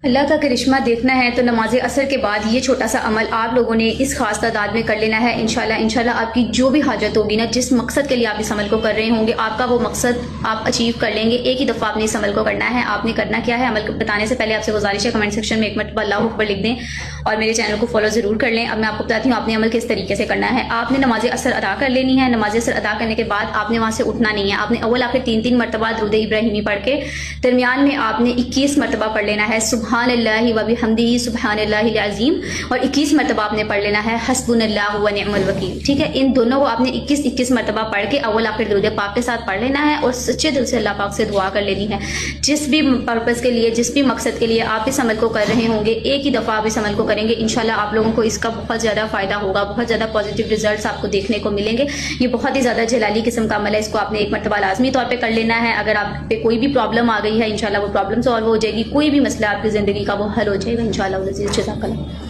اللہ کا کرشمہ دیکھنا ہے تو نماز عصر کے بعد یہ چھوٹا سا عمل آپ لوگوں نے اس خاص تعداد میں کر لینا ہے انشاءاللہ آپ کی جو بھی حاجت ہوگی نا، جس مقصد کے لیے آپ اس عمل کو کر رہے ہوں گے، آپ کا وہ مقصد آپ اچیو کر لیں گے۔ ایک ہی دفعہ آپ نے اس عمل کو کرنا ہے۔ آپ نے کرنا کیا ہے، عمل بتانے سے پہلے آپ سے گزارش ہے کمنٹ سیکشن میں ایک مرتبہ اللہ اکبر لکھ دیں اور میرے چینل کو فالو ضرور کر لیں۔ اب میں آپ کو بتاتی ہوں آپ نے عمل کس طریقے سے کرنا ہے۔ آپ نے نماز عصر ادا کر لینی ہے۔ نماز عصر ادا کرنے کے بعد آپ نے وہاں سے اٹھنا نہیں ہے۔ آپ نے اول آخر 3 مرتبہ درود ابراہیمی پڑھ کے درمیان میں آپ نے 21 مرتبہ پڑھ لینا ہے سبحان اللہ و بحمدہ سبحان اللہ العظیم، اور 21 مرتبہ آپ نے پڑھ لینا ہے حسبنا اللہ و نعم الوکیل۔ ٹھیک ہے، ان دونوں کو آپ نے 21 مرتبہ پڑھ کے اول آخر درود پاک کے ساتھ پڑھ لینا ہے اور سچے دل سے اللہ پاک سے دعا کر لینی ہے۔ جس بھی پرپس کے لیے، جس بھی مقصد کے لیے آپ اس عمل کو کر رہے ہوں گے، ایک ہی دفعہ آپ اس عمل کو کریں گے، انشاءاللہ آپ لوگوں کو اس کا بہت زیادہ فائدہ ہوگا، بہت زیادہ پازیٹیو ریزلٹس آپ کو دیکھنے کو ملیں گے۔ یہ بہت ہی زیادہ جلالی قسم کا عمل ہے، اس کو آپ نے ایک مرتبہ لازمی طور پہ کر لینا ہے۔ اگر آپ پہ کوئی بھی پرابلم آ گئی ہے، انشاءاللہ وہ پرابلم سالو ہو جائے گی، کوئی بھی مسئلہ آپ کی زندگی کا وہ حل ہو جائے گا انشاءاللہ۔ جزاک اللہ۔